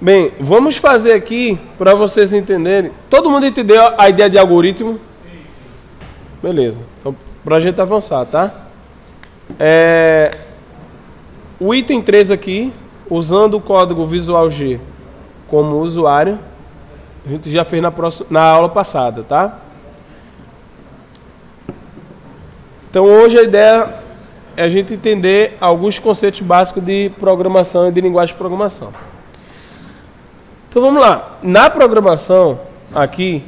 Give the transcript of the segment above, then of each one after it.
Bem, vamos fazer aqui para vocês entenderem. Todo mundo entendeu a ideia de algoritmo? Beleza. Então, para a gente avançar, tá? O item 3 aqui, usando o código Visual G como usuário, a gente já fez na aula passada, tá? Então hoje a ideia é a gente entender alguns conceitos básicos de programação e de linguagem de programação. Então vamos lá. Na programação, aqui,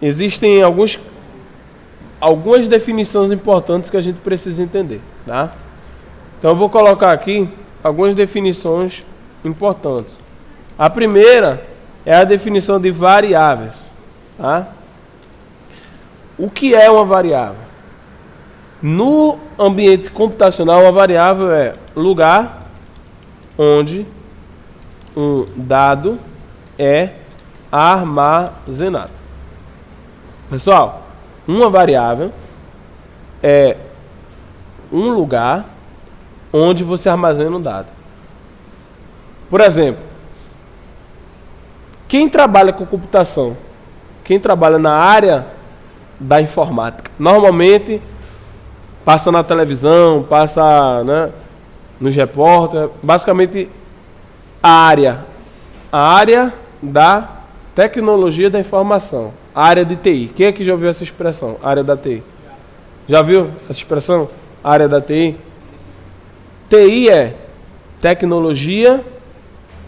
existem algumas definições importantes que a gente precisa entender, tá? Então eu vou colocar aqui algumas definições importantes. A primeira é a definição de variáveis, tá? O que é uma variável? No ambiente computacional, uma variável é lugar onde um dado é armazenado. Pessoal, uma variável é um lugar onde você armazena um dado. Por exemplo, quem trabalha com computação, quem trabalha na área da informática, normalmente passa na televisão, passa, né, nos repórteres, basicamente a área da tecnologia da informação, a área de TI. Quem aqui já ouviu essa expressão, área da TI? Já viu essa expressão, área da TI? TI é tecnologia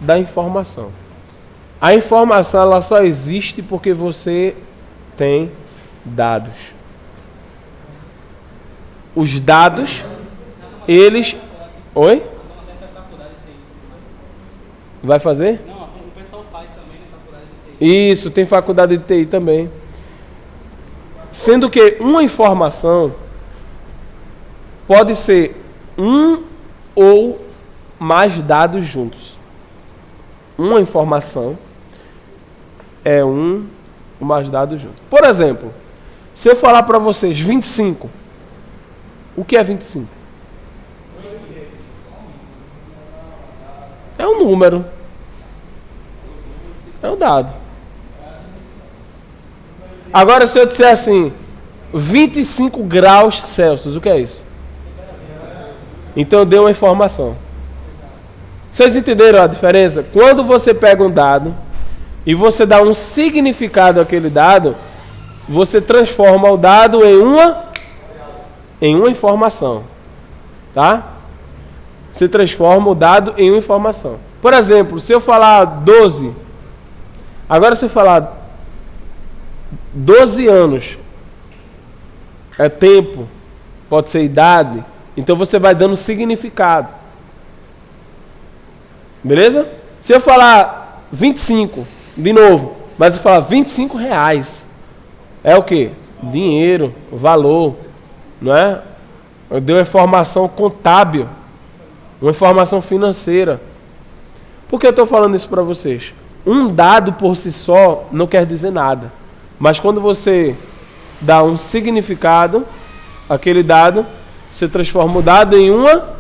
da informação. A informação ela só existe porque você tem dados. Os dados, eles... Oi? Vai fazer? Não, o pessoal faz também na faculdade de TI. Isso, tem faculdade de TI também. Sendo que uma informação pode ser um ou mais dados juntos. Uma informação é um ou mais dados juntos. Por exemplo, se eu falar para vocês 25, o que é 25? É um número. É um dado. Agora, se eu disser assim, 25 graus Celsius, o que é isso? Então eu dei uma informação. Vocês entenderam a diferença? Quando você pega um dado e você dá um significado àquele dado, você transforma o dado em uma informação. Tá? Você transforma o dado em uma informação. Por exemplo, se eu falar 12, agora se eu falar 12 anos, é tempo, pode ser idade, então você vai dando significado. Beleza? Se eu falar 25, de novo, mas eu falar 25 reais, é o quê? Dinheiro, valor, não é? Eu dei uma informação contábil, uma informação financeira. Por que eu estou falando isso para vocês? Um dado por si só não quer dizer nada. Mas quando você dá um significado àquele dado, você transforma o dado em uma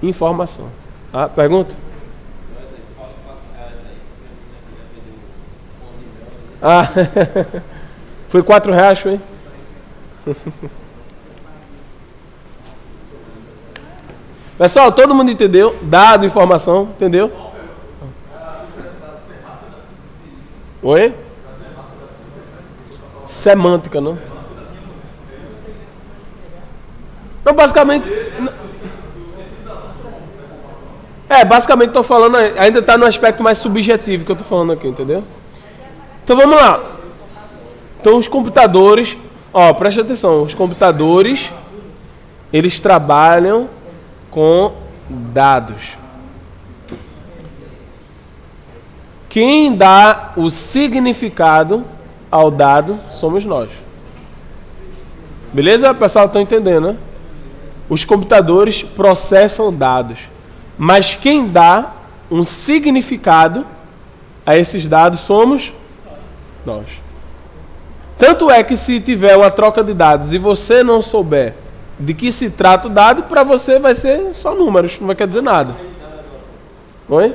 informação. Ah, pergunta? Ah, foi 4 reais, foi? Pessoal, todo mundo entendeu? Dado, informação, entendeu? Oi? Semântica, não? Não, basicamente... basicamente estou falando... Ainda está no aspecto mais subjetivo que eu estou falando aqui, entendeu? Então vamos lá. Então os computadores... preste atenção. Os computadores, eles trabalham com dados. Quem dá o significado ao dado somos nós. Beleza? Pessoal, estão entendendo, né? Os computadores processam dados, mas quem dá um significado a esses dados somos nós. Tanto é que se tiver uma troca de dados e você não souber de que se trata o dado, para você vai ser só números, não vai quer dizer nada. Oi?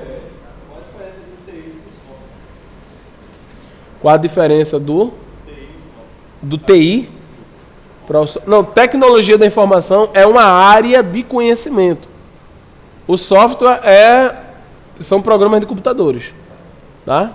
Qual a diferença do TI para o... Não, tecnologia da informação é uma área de conhecimento. O software são programas de computadores, tá?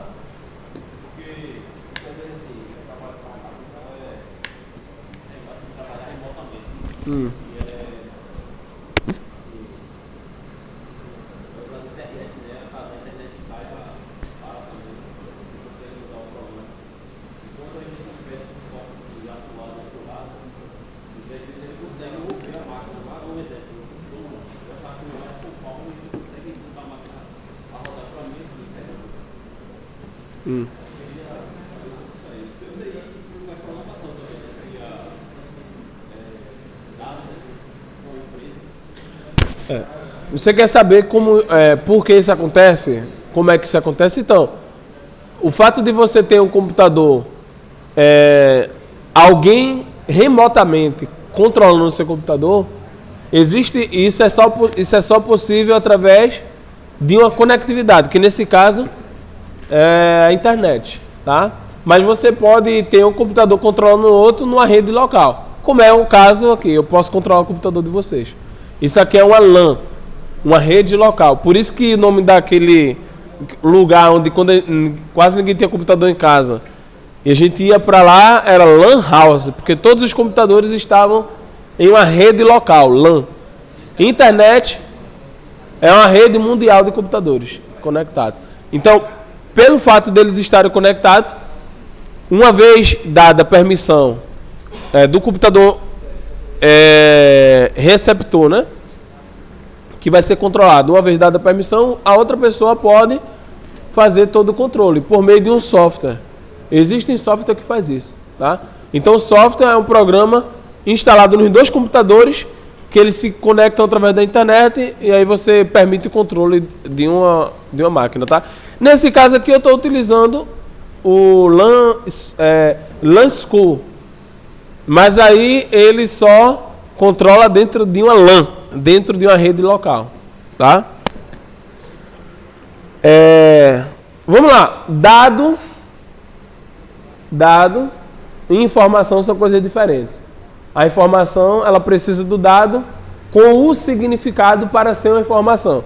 Você quer saber por que isso acontece? Como é que isso acontece? Então, o fato de você ter um computador, alguém remotamente controlando o seu computador, isso é só possível através de uma conectividade, que nesse caso é a internet, tá? Mas você pode ter um computador controlando o outro numa rede local, como é o caso aqui. Eu posso controlar o computador de vocês. Isso aqui é uma LAN, uma rede local. Por isso que o nome daquele lugar onde quase ninguém tinha computador em casa e a gente ia para lá era LAN House, porque todos os computadores estavam em uma rede local, LAN. Internet é uma rede mundial de computadores conectados. Então, pelo fato deles estarem conectados, uma vez dada a permissão do computador receptor, né, que vai ser controlado, uma vez dada a permissão, a outra pessoa pode fazer todo o controle por meio de um software. Existem software que faz isso, tá? Então o software é um programa instalado nos dois computadores que eles se conectam através da internet e aí você permite o controle de uma máquina, tá? Nesse caso aqui eu estou utilizando o LAN School, mas aí ele só controla dentro de uma LAN, dentro de uma rede local, tá? Vamos lá, dado e informação são coisas diferentes. A informação, ela precisa do dado com o significado para ser uma informação.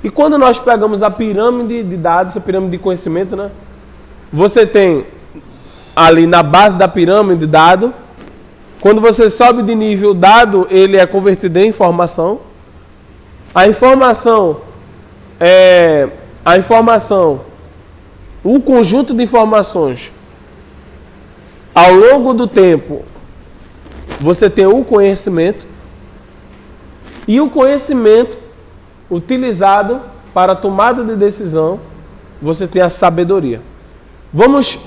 E quando nós pegamos a pirâmide de dados, a pirâmide de conhecimento, né? Você tem ali na base da pirâmide dado. Quando você sobe de nível, dado, ele é convertido em informação. A informação, o conjunto de informações, ao longo do tempo, você tem o conhecimento, e o conhecimento utilizado para a tomada de decisão, você tem a sabedoria. Vamos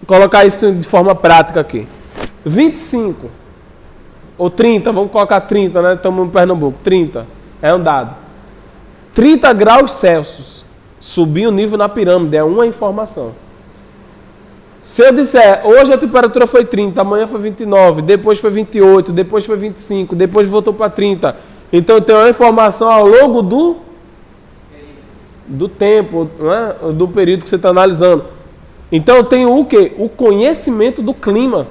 colocar isso de forma prática aqui. 25 ou 30, vamos colocar 30, né? Estamos em Pernambuco, 30 é um dado. 30 graus Celsius, subir o nível na pirâmide, é uma informação. Se eu disser, hoje a temperatura foi 30, amanhã foi 29, depois foi 28, depois foi 25, depois voltou para 30. Então eu tenho uma informação ao longo do tempo, né? Do período que você está analisando. Então eu tenho o quê? O conhecimento do clima.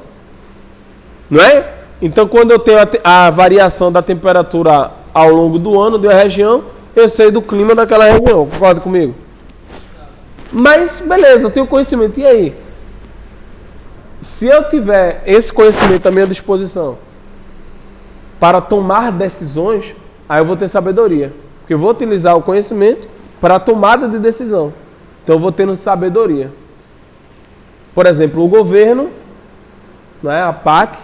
Não é? Então quando eu tenho a variação da temperatura ao longo do ano de uma região, eu sei do clima daquela região. Concorda comigo? Mas beleza, eu tenho conhecimento. E aí? Se eu tiver esse conhecimento à minha disposição para tomar decisões, aí eu vou ter sabedoria. Porque eu vou utilizar o conhecimento para a tomada de decisão. Então eu vou tendo sabedoria. Por exemplo, o governo, né, a PAC,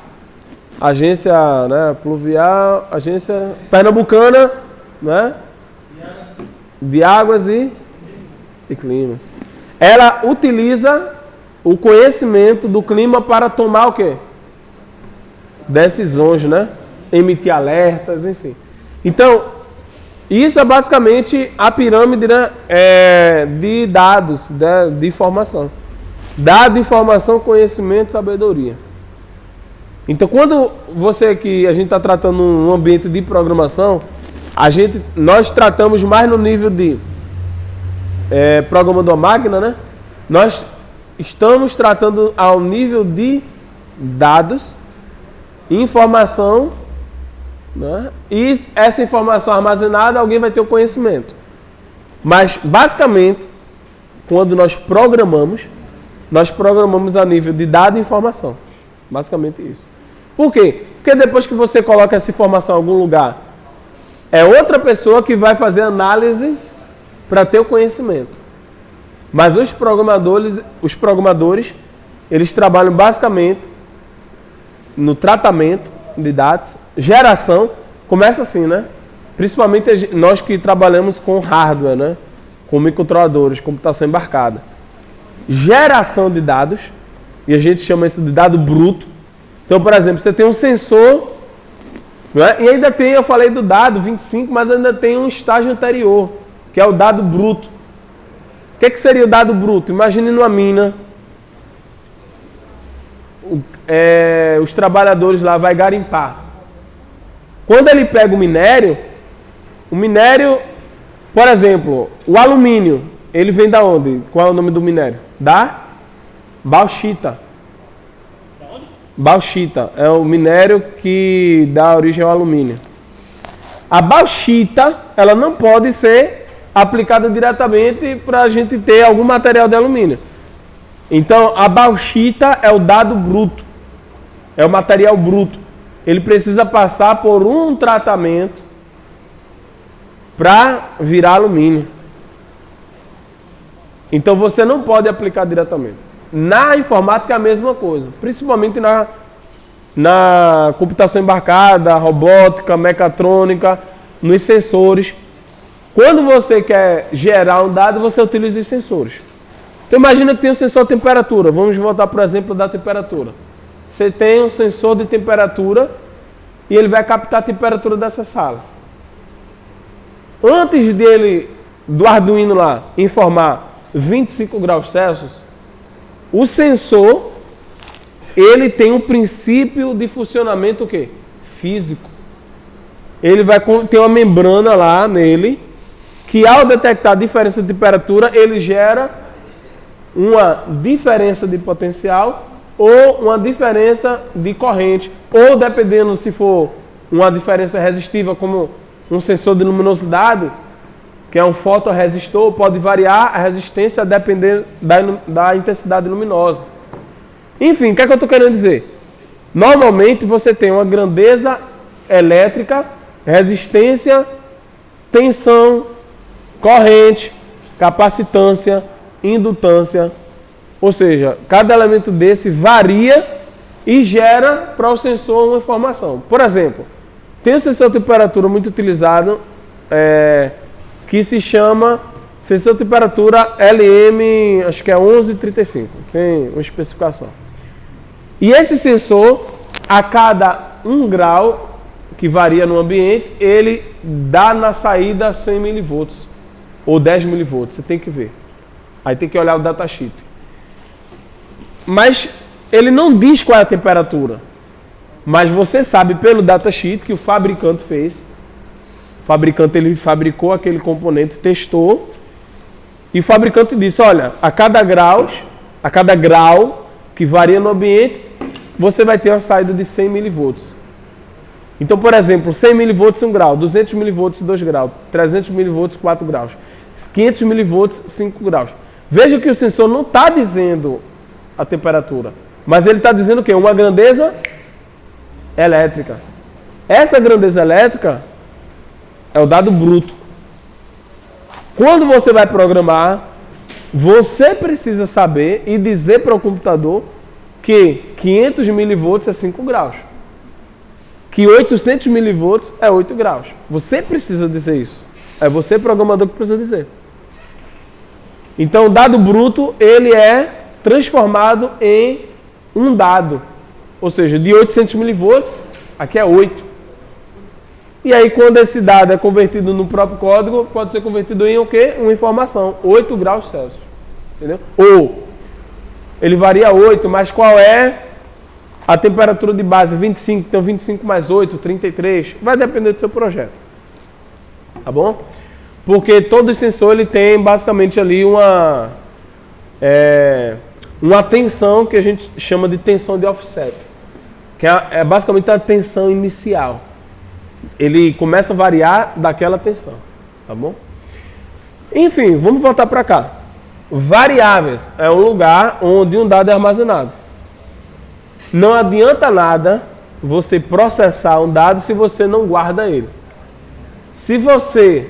Agência, né, Pluvial, Agência Pernambucana, né, de Águas e Climas. Ela utiliza o conhecimento do clima para tomar o quê? Decisões, né? Emitir alertas, enfim. Então, isso é basicamente a pirâmide, né, de dados, de informação. Dado, informação, conhecimento, sabedoria. Então, quando a gente está tratando um ambiente de programação, nós tratamos mais no nível de programa da máquina, né? Nós estamos tratando ao nível de dados, informação, né? E essa informação armazenada, alguém vai ter o conhecimento. Mas, basicamente, quando nós programamos a nível de dado e informação. Basicamente isso. Por quê? Porque depois que você coloca essa informação em algum lugar, é outra pessoa que vai fazer análise para ter o conhecimento. Mas os programadores, eles trabalham basicamente no tratamento de dados, geração, começa assim, né? Principalmente nós que trabalhamos com hardware, né? Com microcontroladores, computação embarcada. Geração de dados, e a gente chama isso de dado bruto. Então, por exemplo, você tem um sensor, né? E ainda tem, eu falei do dado 25, mas ainda tem um estágio anterior, que é o dado bruto. O que seria o dado bruto? Imagine numa mina, os trabalhadores lá vão garimpar. Quando ele pega o minério, por exemplo, o alumínio, ele vem da onde? Qual é o nome do minério? Da bauxita. Da onde? Bauxita é o minério que dá origem ao alumínio. A bauxita, ela não pode ser aplicada diretamente para a gente ter algum material de alumínio. Então, a bauxita é o dado bruto, é o material bruto. Ele precisa passar por um tratamento para virar alumínio. Então, você não pode aplicar diretamente. Na informática é a mesma coisa, principalmente na computação embarcada, robótica, mecatrônica, nos sensores. Quando você quer gerar um dado, você utiliza os sensores. Então imagina que tem um sensor de temperatura. Vamos voltar para o exemplo da temperatura. Você tem um sensor de temperatura e ele vai captar a temperatura dessa sala. Antes do Arduino lá, informar 25 graus Celsius, o sensor, ele tem um princípio de funcionamento o quê? Físico. Ele vai ter uma membrana lá nele, que ao detectar a diferença de temperatura, ele gera uma diferença de potencial ou uma diferença de corrente, ou dependendo se for uma diferença resistiva, como um sensor de luminosidade, que é um fotorresistor, pode variar a resistência a depender da intensidade luminosa. Enfim, o que é que eu estou querendo dizer? Normalmente você tem uma grandeza elétrica, resistência, tensão, corrente, capacitância, indutância. Ou seja, cada elemento desse varia e gera para o sensor uma informação. Por exemplo, tem um sensor de temperatura muito utilizado, que se chama sensor de temperatura LM, acho que é 1135, tem uma especificação. E esse sensor, a cada 1 grau, que varia no ambiente, ele dá na saída 100 mV ou 10 mV, você tem que ver. Aí tem que olhar o datasheet. Mas ele não diz qual é a temperatura. Mas você sabe pelo datasheet que o fabricante fez. O fabricante ele fabricou aquele componente, testou. E o fabricante disse, olha, a cada grau que varia no ambiente, você vai ter uma saída de 100 mV. Então, por exemplo, 100 mV 1 grau, 200 mV 2 graus, 300 mV 4 graus, 500 mV 5 graus. Veja que o sensor não está dizendo a temperatura, mas ele está dizendo o quê? Uma grandeza elétrica. Essa grandeza elétrica é o dado bruto. Quando você vai programar, você precisa saber e dizer para o computador que 500 mV é 5 graus. Que 800 mV é 8 graus. Você precisa dizer isso. É você, programador, que precisa dizer. Então, o dado bruto, ele é transformado em um dado. Ou seja, de 800 mV, aqui é 8. E aí, quando esse dado é convertido no próprio código, pode ser convertido em o quê? Uma informação, 8 graus Celsius. Entendeu? Ou, ele varia 8, mas qual é a temperatura de base? 25, então 25 mais 8, 33. Vai depender do seu projeto. Tá bom? Porque todo sensor ele tem basicamente ali uma tensão que a gente chama de tensão de offset, que é basicamente a tensão inicial. Ele começa a variar daquela tensão, tá bom? Enfim, vamos voltar para cá. Variáveis é um lugar onde um dado é armazenado. Não adianta nada você processar um dado se você não guarda ele. Se você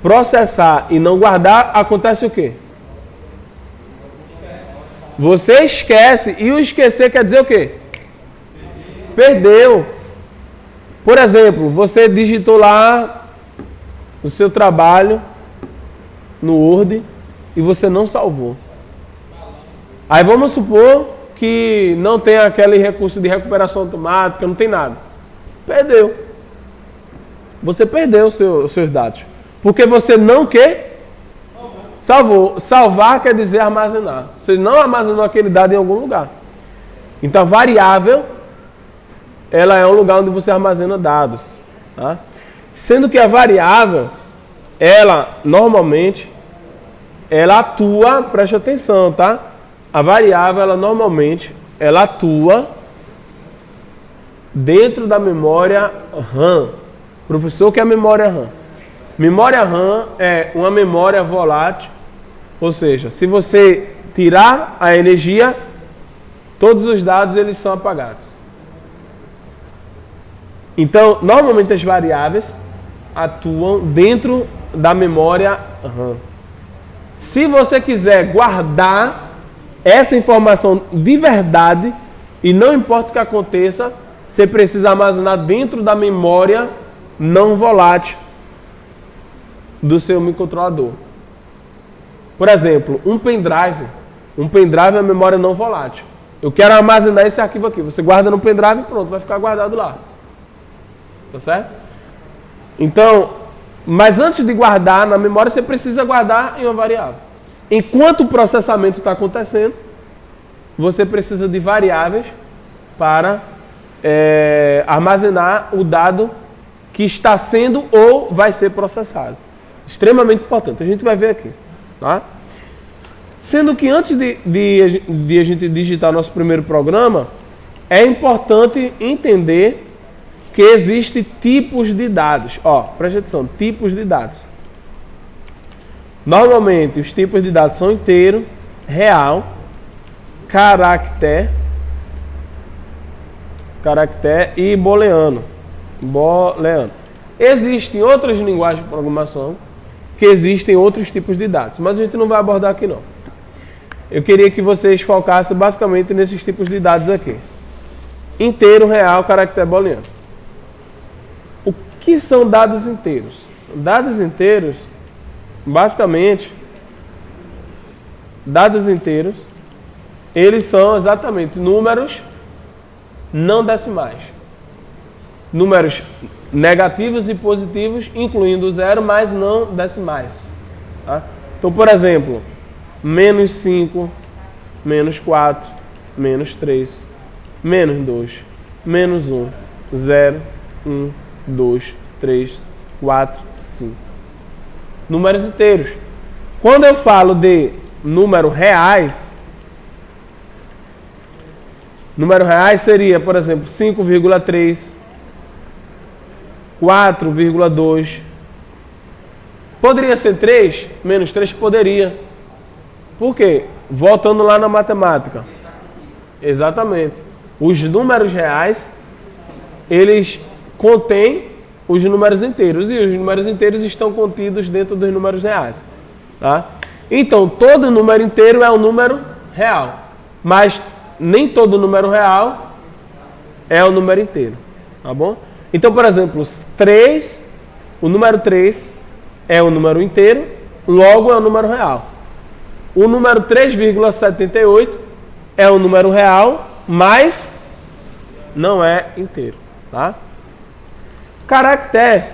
processar e não guardar, acontece o quê? Você esquece, e o esquecer quer dizer o quê? Perdeu. Por exemplo, você digitou lá o seu trabalho no Word e você não salvou. Aí vamos supor que não tem aquele recurso de recuperação automática, não tem nada. Perdeu. Você perdeu os seus dados. Porque você não quer salvou. Salvar quer dizer armazenar. Você não armazenou aquele dado em algum lugar. Então, a variável, ela é um lugar onde você armazena dados. Tá? Sendo que a variável, ela, normalmente, ela atua, preste atenção, tá? A variável, ela normalmente, ela atua dentro da memória RAM. Professor, o que é a memória RAM? Memória RAM é uma memória volátil, ou seja, se você tirar a energia, todos os dados eles são apagados. Então, normalmente as variáveis atuam dentro da memória RAM. Se você quiser guardar essa informação de verdade, e não importa o que aconteça, você precisa armazenar dentro da memória não volátil do seu microcontrolador. Por exemplo, um pendrive. Um pendrive é a memória não volátil. Eu quero armazenar esse arquivo aqui. Você guarda no pendrive e pronto, vai ficar guardado lá. Tá certo? Então, mas antes de guardar na memória, você precisa guardar em uma variável. Enquanto o processamento está acontecendo, você precisa de variáveis para armazenar o dado que está sendo ou vai ser processado. Extremamente importante. A gente vai ver aqui. Tá? Sendo que antes de a gente digitar nosso primeiro programa, é importante entender que existem tipos de dados. Ó, preste atenção, tipos de dados. Normalmente, os tipos de dados são inteiro, real, caractere e booleano. Existem outras linguagens de programação que existem outros tipos de dados, mas a gente não vai abordar aqui não. Eu queria que vocês focassem basicamente nesses tipos de dados aqui. Inteiro, real, caractere, booleano. O que são dados inteiros? Dados inteiros, basicamente, dados inteiros, eles são exatamente números não decimais. Números negativos e positivos, incluindo o zero, mas não decimais. Tá? Então, por exemplo, menos 5, menos 4, menos 3, menos 2, menos 1, 0, 1, 2, 3, 4, 5. Números inteiros. Quando eu falo de números reais seria, por exemplo, 5,3, 4,2. Poderia ser 3? Menos 3 poderia. Por quê? Voltando lá na matemática. Exatamente. Os números reais, eles contêm os números inteiros. E os números inteiros estão contidos dentro dos números reais. Tá? Então, todo número inteiro é um número real. Mas nem todo número real é um número inteiro. Tá bom? Então, por exemplo, 3, o número 3 é um número inteiro, logo é um número real. O número 3,78 é um número real, mas não é inteiro. Tá? Caractere,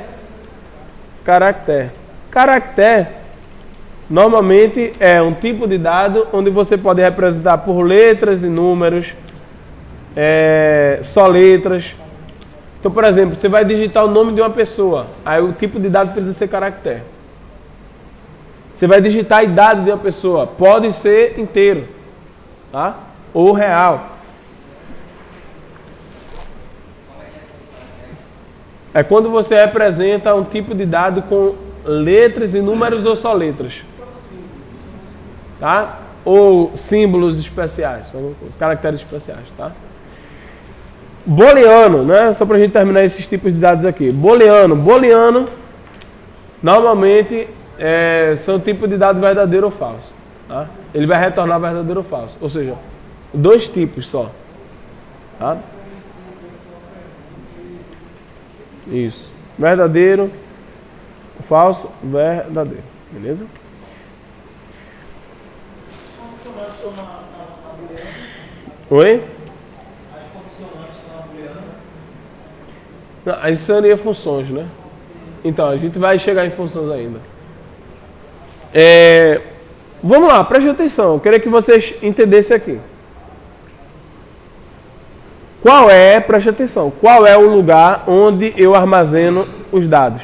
normalmente é um tipo de dado onde você pode representar por letras e números, só letras. Então, por exemplo, você vai digitar o nome de uma pessoa, aí o tipo de dado precisa ser caractere. Você vai digitar a idade de uma pessoa, pode ser inteiro. tá? Ou real. É quando você representa um tipo de dado com letras e números ou só letras. Tá? Ou símbolos especiais, são os caracteres especiais, tá? Booleano, né? Só para a gente terminar esses tipos de dados aqui. Booleano, normalmente são tipos de dado verdadeiro ou falso. Tá? Ele vai retornar verdadeiro ou falso. Ou seja, dois tipos só. Tá? Isso. Verdadeiro, falso, verdadeiro. Beleza? Oi? Não, isso seria funções, né? Então, a gente vai chegar em funções ainda. Vamos lá, preste atenção. Eu queria que vocês entendessem aqui. Preste atenção, qual é o lugar onde eu armazeno os dados?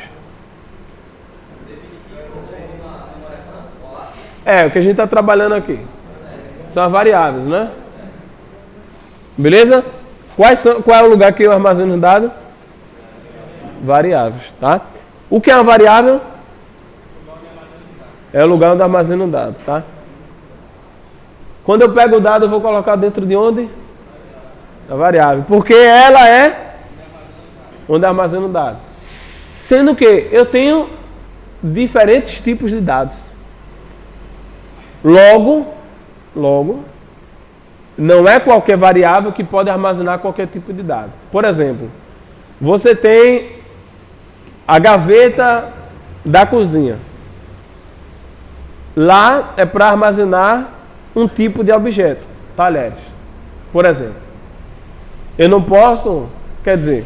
O que a gente está trabalhando aqui. São as variáveis, né? Beleza? Qual é o lugar que eu armazeno os dados? Variáveis, tá? O que é uma variável? É o lugar onde eu armazeno dados, tá? Quando eu pego o dado, eu vou colocar dentro de onde? Da variável. Porque ela é onde eu armazeno dados. Sendo que eu tenho diferentes tipos de dados. Logo, não é qualquer variável que pode armazenar qualquer tipo de dado. Por exemplo, você tem a gaveta da cozinha. Lá é para armazenar um tipo de objeto, talheres, por exemplo. Eu não posso, quer dizer,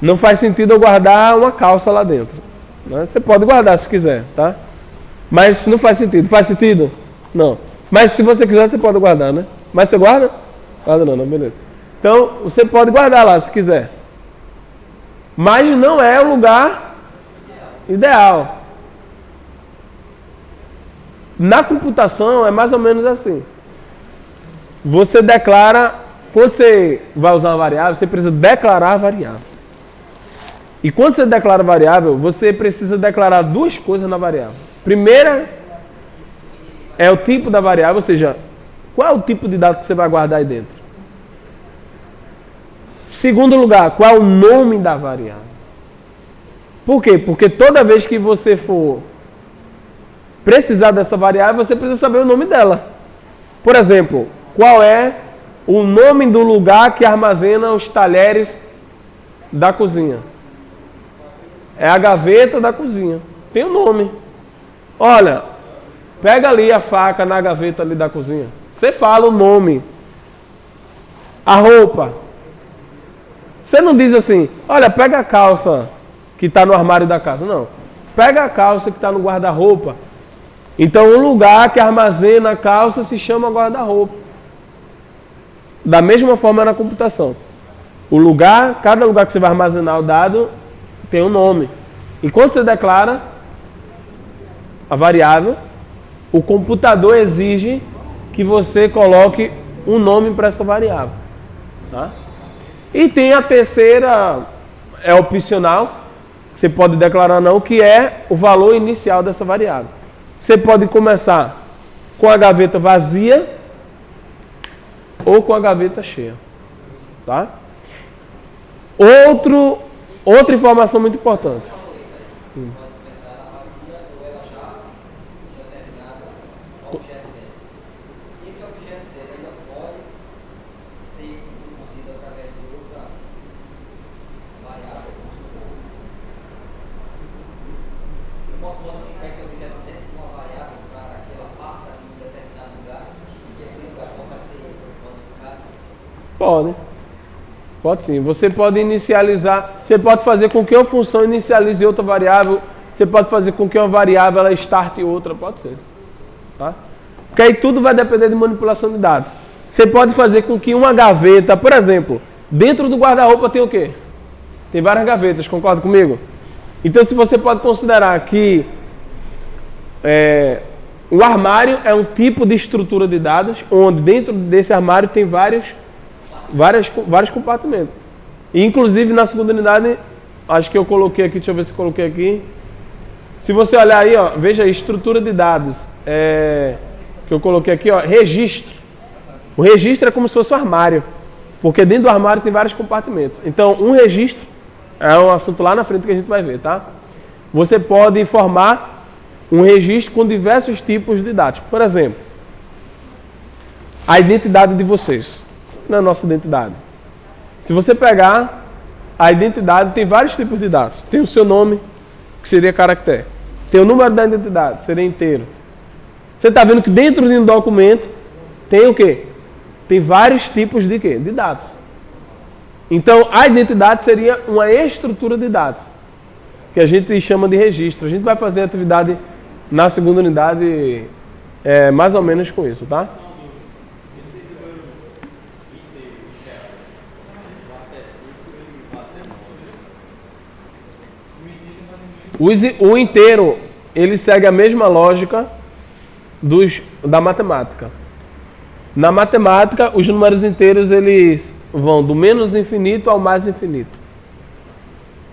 não faz sentido eu guardar uma calça lá dentro. Né? Você pode guardar se quiser, tá? Mas não faz sentido. Faz sentido? Não. Mas se você quiser, você pode guardar, né? Mas você guarda? Guarda não, beleza. Então, você pode guardar lá se quiser. Mas não é o lugar ideal. Na computação é mais ou menos assim. Você declara, quando você vai usar uma variável, você precisa declarar a variável. E quando você declara a variável, você precisa declarar duas coisas na variável. Primeira é o tipo da variável, ou seja, qual é o tipo de dado que você vai guardar aí dentro. Segundo lugar, qual é o nome da variável. Por quê? Porque toda vez que você for precisar dessa variável, você precisa saber o nome dela. Por exemplo, qual é o nome do lugar que armazena os talheres da cozinha? É a gaveta da cozinha. Tem um nome. Olha, pega ali a faca na gaveta ali da cozinha. Você fala o nome. A roupa. Você não diz assim, olha, pega a calça que está no armário da casa. Não. Pega a calça que está no guarda-roupa. Então, o lugar que armazena a calça se chama guarda-roupa. Da mesma forma na computação. Cada lugar que você vai armazenar o dado tem um nome. E quando você declara a variável, o computador exige que você coloque um nome para essa variável. Tá? E tem a terceira, é opcional, você pode declarar não, que é o valor inicial dessa variável. Você pode começar com a gaveta vazia ou com a gaveta cheia. Tá? Outra informação muito importante. Pode sim. Você pode inicializar, você pode fazer com que uma função inicialize outra variável, você pode fazer com que uma variável ela starte outra, pode ser. Tá? Porque aí tudo vai depender de manipulação de dados. Você pode fazer com que uma gaveta, por exemplo, dentro do guarda-roupa tem o quê? Tem várias gavetas, concorda comigo? Então se você pode considerar que O armário é um tipo de estrutura de dados, onde dentro desse armário tem vários compartimentos. E, inclusive, na segunda unidade, acho que eu coloquei aqui, deixa eu ver se coloquei aqui. Se você olhar aí, ó, veja a estrutura de dados que eu coloquei aqui, ó, registro. O registro é como se fosse um armário, porque dentro do armário tem vários compartimentos. Então, um registro é um assunto lá na frente que a gente vai ver, tá? Você pode formar um registro com diversos tipos de dados. Por exemplo, a identidade de vocês. Não é a nossa identidade. Se você pegar a identidade, tem vários tipos de dados. Tem o seu nome, que seria caractere. Tem o número da identidade, seria inteiro. Você está vendo que dentro de um documento tem o quê? Tem vários tipos de quê? De dados. Então, a identidade seria uma estrutura de dados, que a gente chama de registro. A gente vai fazer a atividade na segunda unidade mais ou menos com isso, tá? O inteiro, ele segue a mesma lógica da matemática. Na matemática, os números inteiros eles vão do menos infinito ao mais infinito.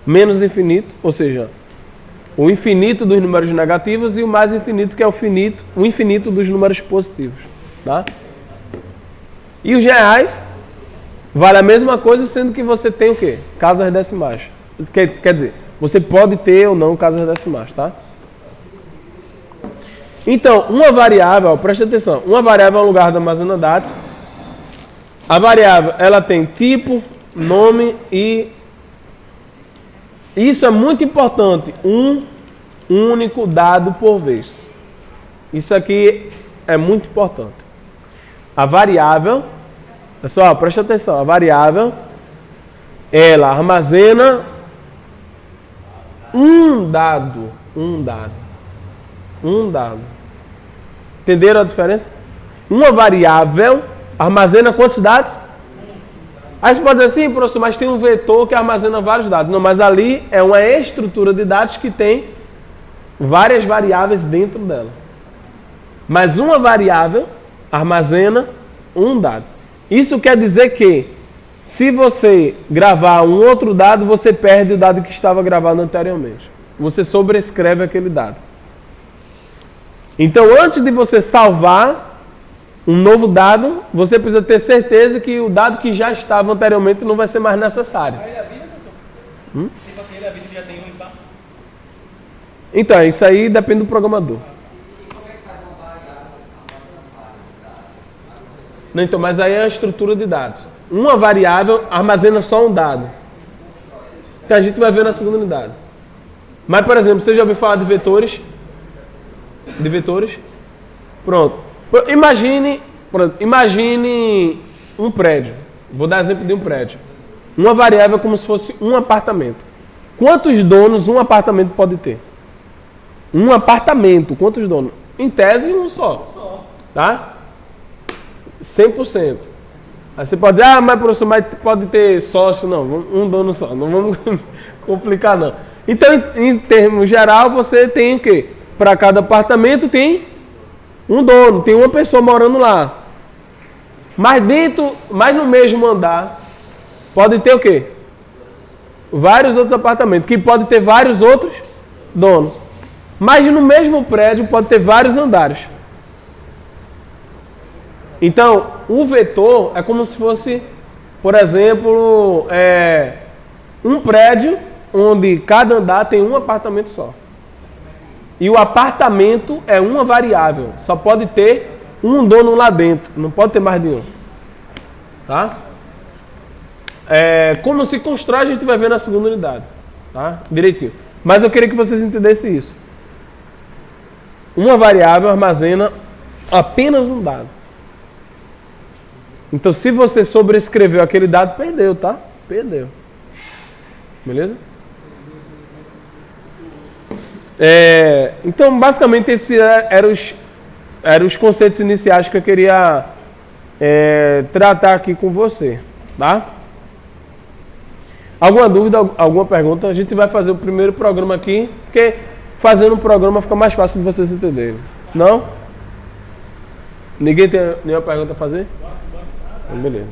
Menos infinito, ou seja, o infinito dos números negativos e o mais infinito, que é o infinito dos números positivos. Tá? E os reais vale a mesma coisa, sendo que você tem o quê? Casas decimais. Quer dizer, você pode ter ou não casas decimais, tá? Então, uma variável, preste atenção, uma variável é um lugar de armazenar dados. A variável, ela tem tipo, nome e... Isso é muito importante, um único dado por vez. Isso aqui é muito importante. A variável, pessoal, preste atenção, a variável, ela armazena um dado. Entenderam a diferença? Uma variável armazena quantos dados? Aí você pode dizer assim, professor, mas tem um vetor que armazena vários dados. Não, mas ali é uma estrutura de dados que tem várias variáveis dentro dela. Mas uma variável armazena um dado. Isso quer dizer que, se você gravar um outro dado, você perde o dado que estava gravado anteriormente. Você sobrescreve aquele dado. Então, antes de você salvar um novo dado, você precisa ter certeza que o dado que já estava anteriormente não vai ser mais necessário. Então, isso aí depende do programador. Não, então, mas aí é a estrutura de dados. Uma variável armazena só um dado. Então a gente vai ver na segunda unidade. Mas, por exemplo, você já ouviu falar de vetores? De vetores? Pronto. Imagine um prédio. Vou dar exemplo de um prédio. Uma variável é como se fosse um apartamento. Quantos donos um apartamento pode ter? Um apartamento, quantos donos? Em tese, um só. Tá? 100%. Aí você pode dizer, mas professor, mas pode ter sócio. Não, um dono só. Não vamos complicar, não. Então, em termos geral, você tem o quê? Para cada apartamento tem um dono, tem uma pessoa morando lá. Mas no mesmo andar, pode ter o quê? Vários outros apartamentos, que pode ter vários outros donos. Mas no mesmo prédio pode ter vários andares. Então, o vetor é como se fosse, por exemplo, um prédio onde cada andar tem um apartamento só. E o apartamento é uma variável. Só pode ter um dono lá dentro. Não pode ter mais de um. Tá? Como se constrói, a gente vai ver na segunda unidade. Tá? Direitinho. Mas eu queria que vocês entendessem isso. Uma variável armazena apenas um dado. Então, se você sobrescreveu aquele dado, perdeu, tá? Perdeu. Beleza? Então, basicamente, esses eram os conceitos iniciais que eu queria tratar aqui com você, tá? Alguma dúvida, alguma pergunta? A gente vai fazer o primeiro programa aqui, porque fazendo um programa fica mais fácil de vocês entenderem. Não? Ninguém tem nenhuma pergunta a fazer? Então, beleza.